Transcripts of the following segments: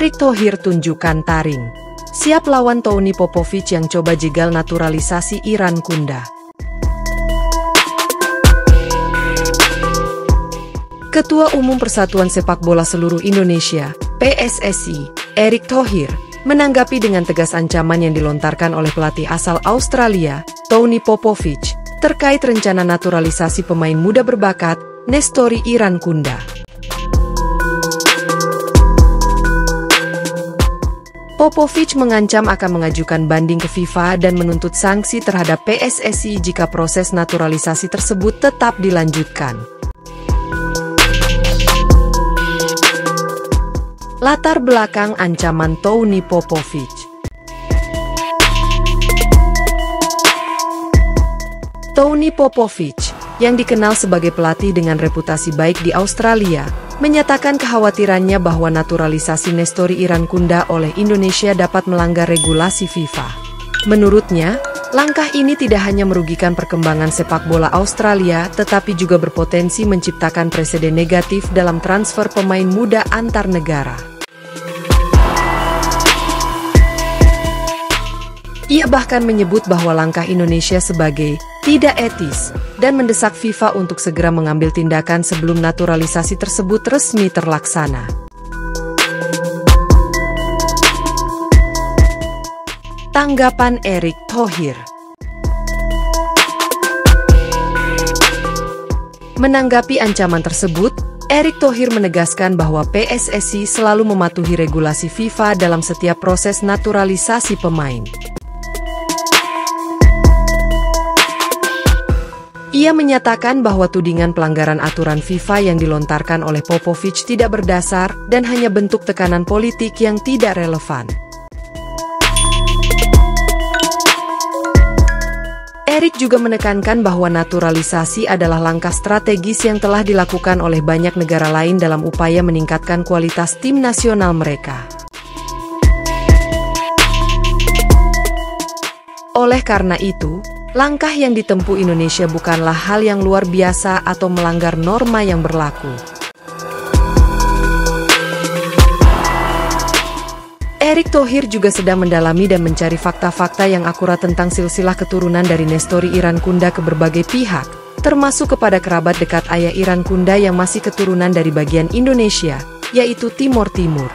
Erick Thohir tunjukkan taring. Siap lawan Tony Popovic yang coba jegal naturalisasi Iran Kunda. Ketua Umum Persatuan Sepak Bola Seluruh Indonesia, PSSI, Erick Thohir, menanggapi dengan tegas ancaman yang dilontarkan oleh pelatih asal Australia, Tony Popovic, terkait rencana naturalisasi pemain muda berbakat, Nestori Iran Kunda. Popovic mengancam akan mengajukan banding ke FIFA dan menuntut sanksi terhadap PSSI jika proses naturalisasi tersebut tetap dilanjutkan. Latar belakang ancaman Tony Popovic. Tony Popovic, yang dikenal sebagai pelatih dengan reputasi baik di Australia, menyatakan kekhawatirannya bahwa naturalisasi Nestori Iran Kunda oleh Indonesia dapat melanggar regulasi FIFA. Menurutnya, langkah ini tidak hanya merugikan perkembangan sepak bola Australia, tetapi juga berpotensi menciptakan presiden negatif dalam transfer pemain muda antar negara. Ia bahkan menyebut bahwa langkah Indonesia sebagai tidak etis dan mendesak FIFA untuk segera mengambil tindakan sebelum naturalisasi tersebut resmi terlaksana. Tanggapan Erick Thohir. Menanggapi ancaman tersebut, Erick Thohir menegaskan bahwa PSSI selalu mematuhi regulasi FIFA dalam setiap proses naturalisasi pemain. Ia menyatakan bahwa tudingan pelanggaran aturan FIFA yang dilontarkan oleh Popovic tidak berdasar dan hanya bentuk tekanan politik yang tidak relevan. Erick juga menekankan bahwa naturalisasi adalah langkah strategis yang telah dilakukan oleh banyak negara lain dalam upaya meningkatkan kualitas tim nasional mereka. Oleh karena itu, langkah yang ditempuh Indonesia bukanlah hal yang luar biasa atau melanggar norma yang berlaku. Erick Thohir juga sedang mendalami dan mencari fakta-fakta yang akurat tentang silsilah keturunan dari Nestori Iran Kunda ke berbagai pihak, termasuk kepada kerabat dekat ayah Iran Kunda yang masih keturunan dari bagian Indonesia, yaitu Timor Timur.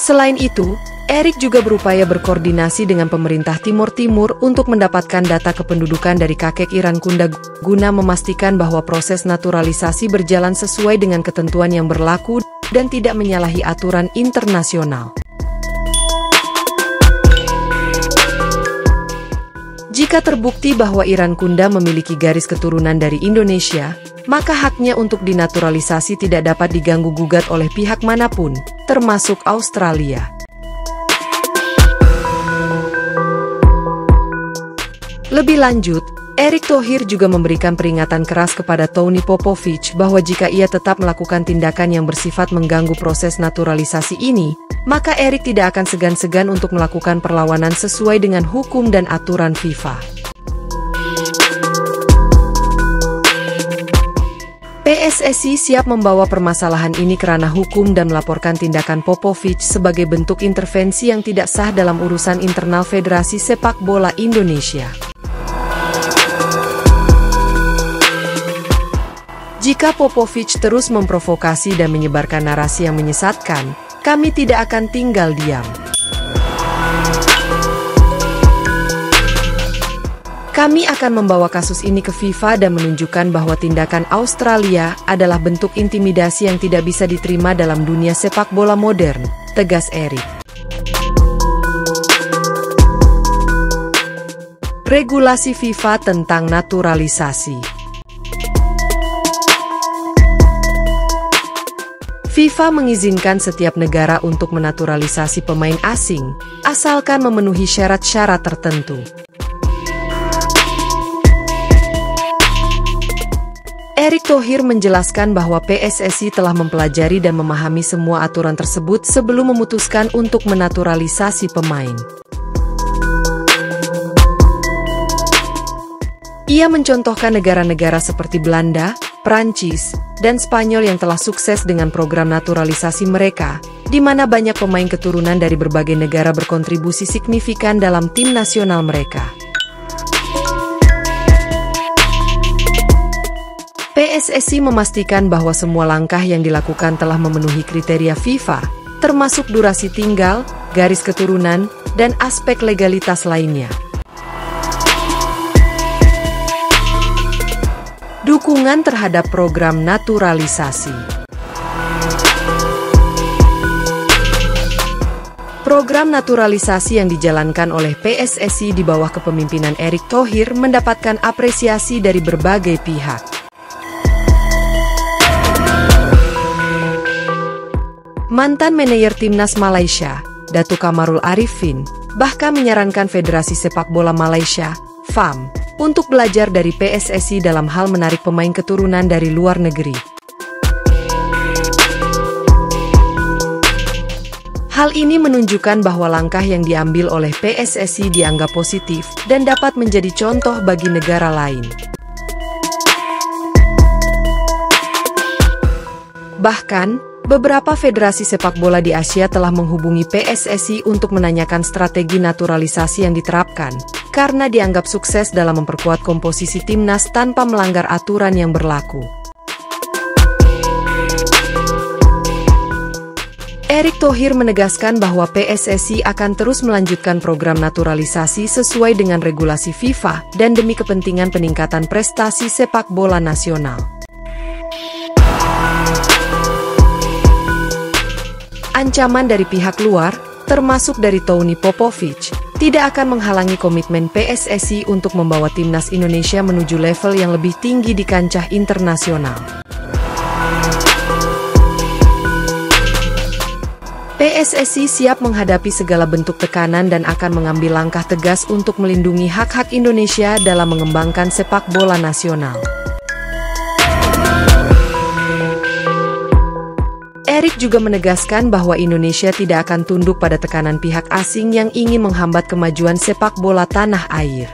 Selain itu, Erick juga berupaya berkoordinasi dengan pemerintah Timor Timur untuk mendapatkan data kependudukan dari kakek Iran Kunda guna memastikan bahwa proses naturalisasi berjalan sesuai dengan ketentuan yang berlaku dan tidak menyalahi aturan internasional. Jika terbukti bahwa Iran Kunda memiliki garis keturunan dari Indonesia, maka haknya untuk dinaturalisasi tidak dapat diganggu-gugat oleh pihak manapun, termasuk Australia. Lebih lanjut, Erick Thohir juga memberikan peringatan keras kepada Tony Popovic bahwa jika ia tetap melakukan tindakan yang bersifat mengganggu proses naturalisasi ini, maka Erick tidak akan segan-segan untuk melakukan perlawanan sesuai dengan hukum dan aturan FIFA. PSSI siap membawa permasalahan ini ke ranah hukum dan melaporkan tindakan Popovic sebagai bentuk intervensi yang tidak sah dalam urusan internal Federasi Sepak Bola Indonesia. Jika Popovic terus memprovokasi dan menyebarkan narasi yang menyesatkan, kami tidak akan tinggal diam. Kami akan membawa kasus ini ke FIFA dan menunjukkan bahwa tindakan Australia adalah bentuk intimidasi yang tidak bisa diterima dalam dunia sepak bola modern, tegas Erick. Regulasi FIFA tentang naturalisasi. FIFA mengizinkan setiap negara untuk menaturalisasi pemain asing, asalkan memenuhi syarat-syarat tertentu. Erick Thohir menjelaskan bahwa PSSI telah mempelajari dan memahami semua aturan tersebut sebelum memutuskan untuk menaturalisasi pemain. Ia mencontohkan negara-negara seperti Belanda, Prancis, dan Spanyol yang telah sukses dengan program naturalisasi mereka, di mana banyak pemain keturunan dari berbagai negara berkontribusi signifikan dalam tim nasional mereka. PSSI memastikan bahwa semua langkah yang dilakukan telah memenuhi kriteria FIFA, termasuk durasi tinggal, garis keturunan, dan aspek legalitas lainnya. Dukungan terhadap program naturalisasi. Program naturalisasi yang dijalankan oleh PSSI di bawah kepemimpinan Erick Thohir mendapatkan apresiasi dari berbagai pihak. Mantan manajer timnas Malaysia, Datuk Kamarul Arifin, bahkan menyarankan Federasi Sepak Bola Malaysia, FAM, untuk belajar dari PSSI dalam hal menarik pemain keturunan dari luar negeri. Hal ini menunjukkan bahwa langkah yang diambil oleh PSSI dianggap positif dan dapat menjadi contoh bagi negara lain. Bahkan, beberapa federasi sepak bola di Asia telah menghubungi PSSI untuk menanyakan strategi naturalisasi yang diterapkan, karena dianggap sukses dalam memperkuat komposisi timnas tanpa melanggar aturan yang berlaku. Erick Thohir menegaskan bahwa PSSI akan terus melanjutkan program naturalisasi sesuai dengan regulasi FIFA dan demi kepentingan peningkatan prestasi sepak bola nasional. Ancaman dari pihak luar, termasuk dari Tony Popovic, tidak akan menghalangi komitmen PSSI untuk membawa timnas Indonesia menuju level yang lebih tinggi di kancah internasional. PSSI siap menghadapi segala bentuk tekanan dan akan mengambil langkah tegas untuk melindungi hak-hak Indonesia dalam mengembangkan sepak bola nasional. Erick juga menegaskan bahwa Indonesia tidak akan tunduk pada tekanan pihak asing yang ingin menghambat kemajuan sepak bola tanah air.